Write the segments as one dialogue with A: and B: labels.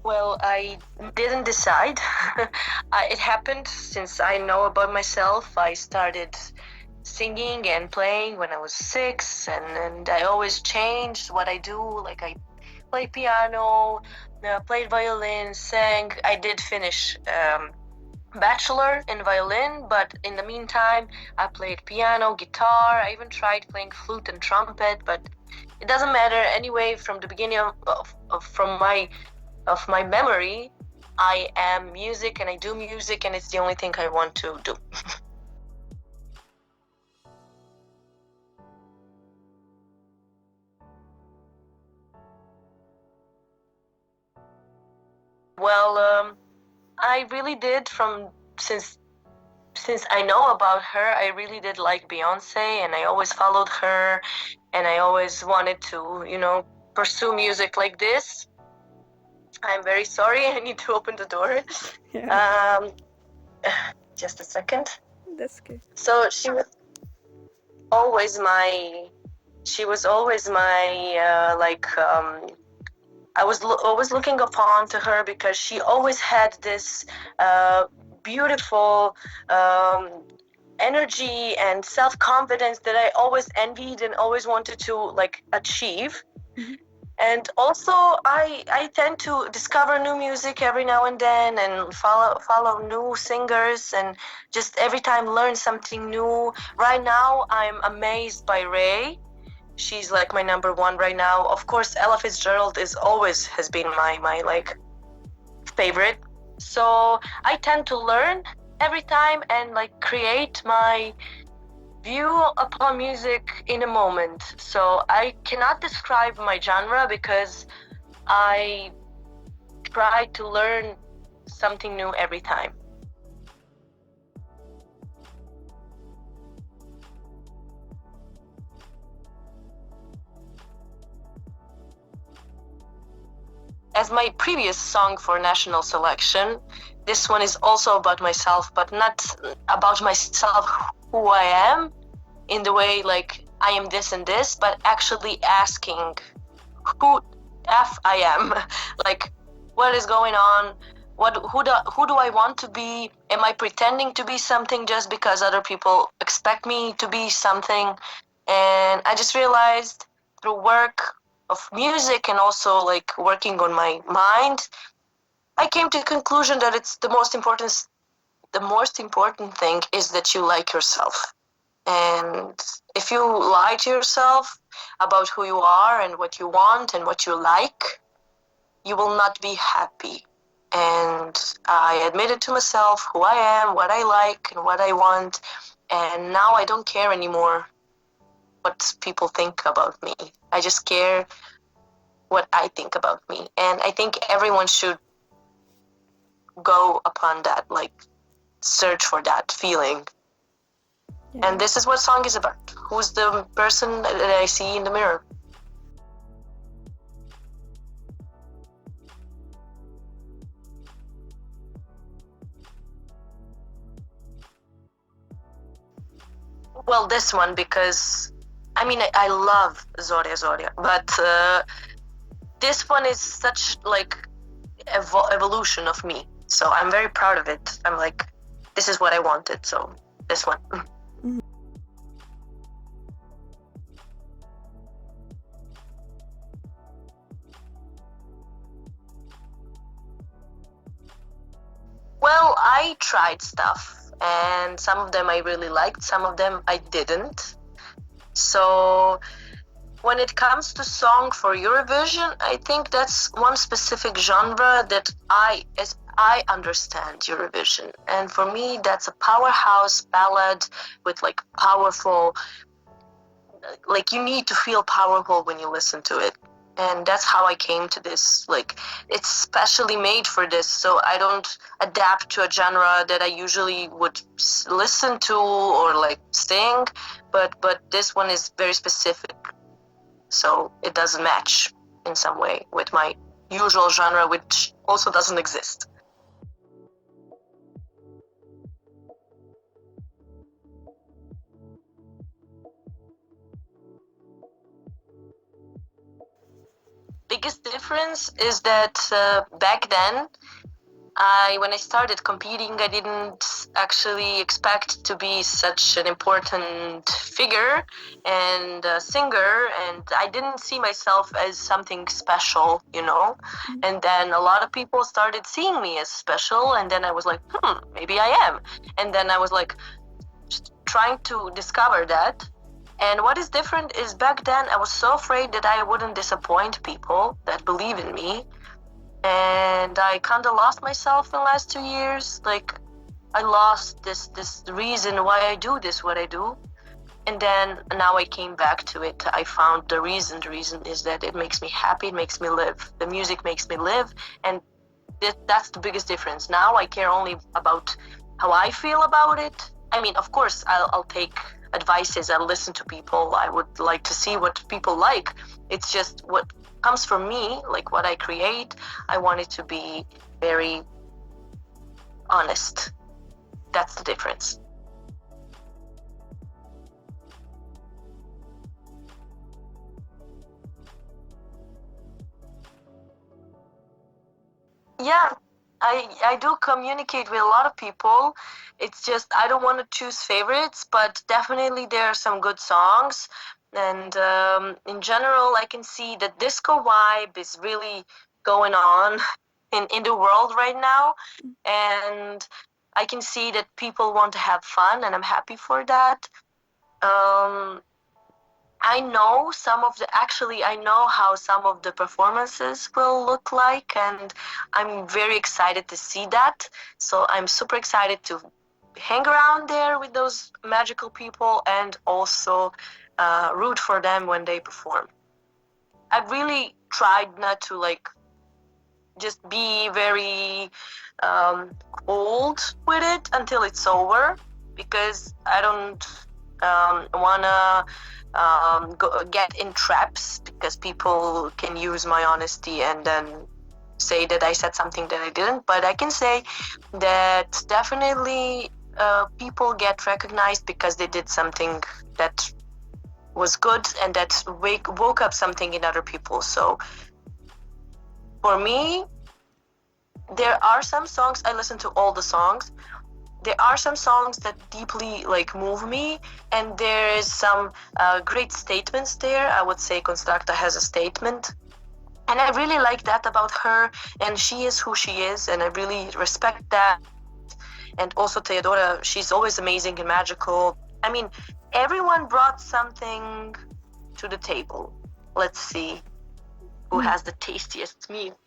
A: Well, I didn't decide. It happened since I know about myself. I started singing and playing when I was 6, and I always changed what I do. Like I played piano, played violin, sang. I did finish bachelor in violin, but in the meantime, I played piano, guitar. I even tried playing flute and trumpet, but it doesn't matter. Anyway, from the beginning of my memory, I am music and I do music, and it's the only thing I want to do. Well, I really did since I know about her, I really did like Beyonce, and I always followed her, and I always wanted to, pursue music like this. I'm very sorry. I need to open the door.
B: Yeah,
A: Just a second.
B: that's good.
A: So always my, she was always my always looking upon to her because she always had this beautiful energy and self-confidence that I always envied and always wanted to achieve.
B: Mhm.
A: And also, I tend to discover new music every now and then and follow new singers and just every time learn something new. Right now, I'm amazed by Ray. She's like my number one right now. Of course, Ella Fitzgerald has been my favorite. So I tend to learn every time and create my view upon music in a moment. So I cannot describe my genre because I try to learn something new every time. As my previous song for national selection, this one is also about myself, but not about myself, who I am, in the way I am this and this, but actually asking who F I am. Like, what is going on? Who do I want to be? Am I pretending to be something just because other people expect me to be something? And I just realized through work of music and also working on my mind, I came to the conclusion that it's the most important thing is that you like yourself. And if you lie to yourself about who you are and what you want and what you like, you will not be happy. And I admitted to myself who I am, what I like, and what I want. And now I don't care anymore what people think about me. I just care what I think about me. And I think everyone should go upon that, search for that feeling.
B: Yeah.
A: And this is what song is about. Who's the person that I see in the mirror? Well, this one because I love Zorja, but this one is such evolution of me. So I'm very proud of it. I'm like, this is what I wanted. So this one.
B: Mhm.
A: Well, I tried stuff, and some of them I really liked, some of them I didn't. So when it comes to song for Eurovision, I think that's one specific genre that as I understand Eurovision. And for me, that's a powerhouse ballad with powerful, you need to feel powerful when you listen to it. And that's how I came to this. It's specially made for this, so I don't adapt to a genre that I usually would listen to or sing. But this one is very specific, so it doesn't match in some way with my usual genre, which also doesn't exist. biggest difference is that back then, when I started competing, I didn't actually expect to be such an important figure and singer, and I didn't see myself as something special, you know. And then a lot of people started seeing me as special, and then I was like, maybe I am. And then I was like, just trying to discover that. And what is different is back then I was so afraid that I wouldn't disappoint people that believe in me. And I kind of lost myself in the last 2 years. Like, I lost this reason why I do this, what I do. And then now I came back to it. I found the reason. The reason is that it makes me happy, it makes me live. The music makes me live, and that's the biggest difference. Now I care only about how I feel about it. I mean, of course, I'll take advices, I'll listen to people. I would like to see what people like. It's just what comes from me, like what I create. I want it to be very honest. That's the difference. Yeah, I do communicate with a lot of people. It's just I don't want to choose favorites, but definitely there are some good songs. And in general, I can see that disco vibe is really going on in the world right now. And I can see that people want to have fun, and I'm happy for that. Um, I know I know how some of the performances will look like, and I'm very excited to see that. So I'm super excited to hang around there with those magical people and also root for them when they perform. I've really tried not to like just be very cold with it until it's over, because I don't wanna get in traps, because people can use my honesty and then say that I said something that I didn't. But I can say that definitely people get recognized because they did something that was good and that woke up something in other people. So for me, there are some songs, I listen to all the songs. There are some songs that deeply like move me, and there is some great statements there. I would say Constructa has a statement, and I really like that about her, and she is who she is, and I really respect that. And also Theodora, she's always amazing and magical. I mean, everyone brought something to the table. Let's see who has the tastiest meal.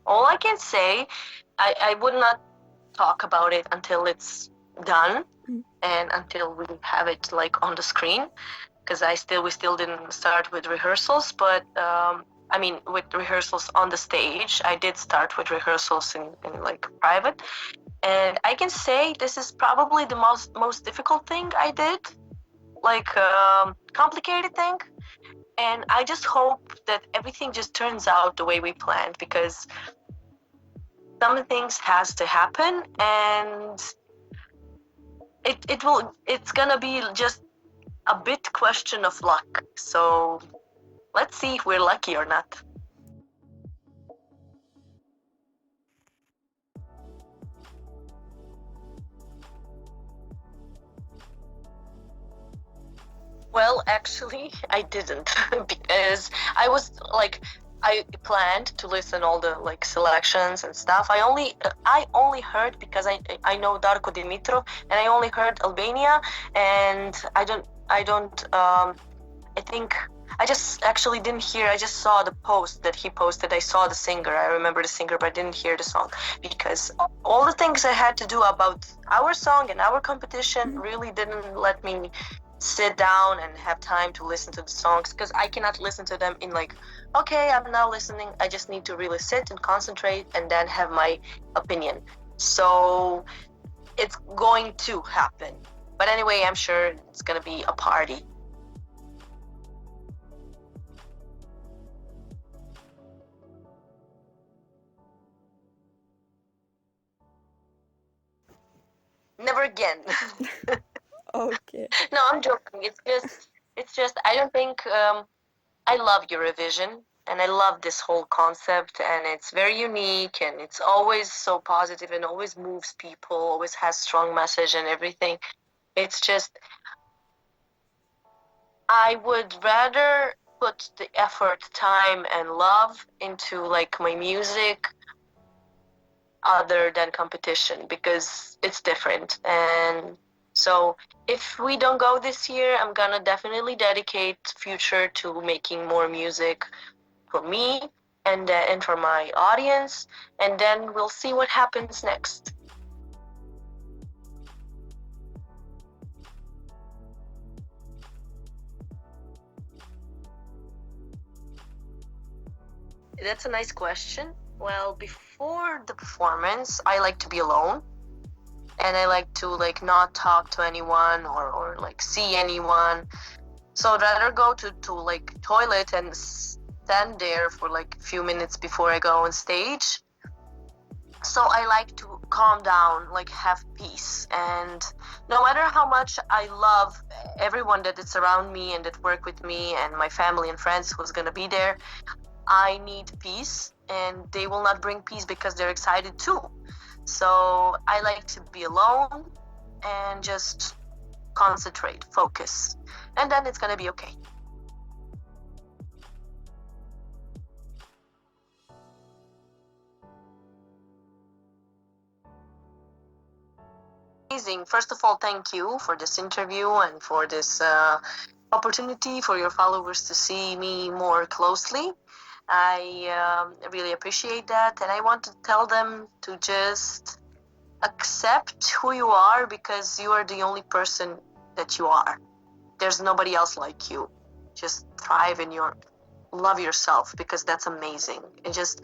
A: All I can say, I would not talk about it until it's done and until we have it like on the screen, because we still didn't start with rehearsals. But I mean, with rehearsals on the stage, I did start with rehearsals in like private, and I can say this is probably the most difficult thing I did, like complicated thing. And I just hope that everything just turns out the way we planned, because some things has to happen, and it's gonna be just a bit question of luck. So let's see if we're lucky or not. Well, actually, I didn't because I was like, I planned to listen all the like selections and stuff. I only heard, because I know Darko Dimitrov, and I only heard Albania, and I think I just actually didn't hear. I just saw the post that he posted. I saw the singer. I remember the singer, but I didn't hear the song, because all the things I had to do about our song and our competition really didn't let me sit down and have time to listen to the songs, because I cannot listen to them in like, okay, I'm now listening. I just need to really sit and concentrate and then have my opinion. So it's going to happen. But anyway, I'm sure it's gonna be a party. never again.
B: Okay.
A: No, I'm joking. It's just I don't think I love Eurovision and I love this whole concept, and it's very unique and it's always so positive and always moves people, always has strong message and everything. It's just I would rather put the effort, time and love into like my music other than competition, because it's different. And so if we don't go this year, I'm gonna definitely dedicate future to making more music for me and for my audience, and then we'll see what happens next. That's a nice question. Well, before the performance, I like to be alone, and I like to like not talk to anyone or like see anyone. So I'd rather go to like toilet and stand there for like a few minutes before I go on stage. So I like to calm down, like have peace. And no matter how much I love everyone that is around me and that work with me and my family and friends who's gonna be there, I need peace, and they will not bring peace because they're excited too. So I like to be alone and just concentrate, focus, and then it's gonna be okay. Amazing. First of all, thank you for this interview and for this opportunity for your followers to see me more closely. I really appreciate that, and I want to tell them to just accept who you are, because you are the only person that you are. There's nobody else like you. Just thrive in your love yourself, because that's amazing. And just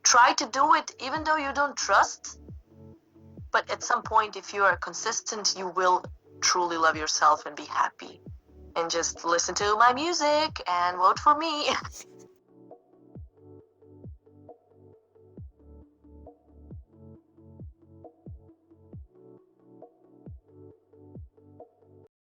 A: try to do it even though you don't trust, but at some point, if you are consistent, you will truly love yourself and be happy. And just listen to my music and vote for me.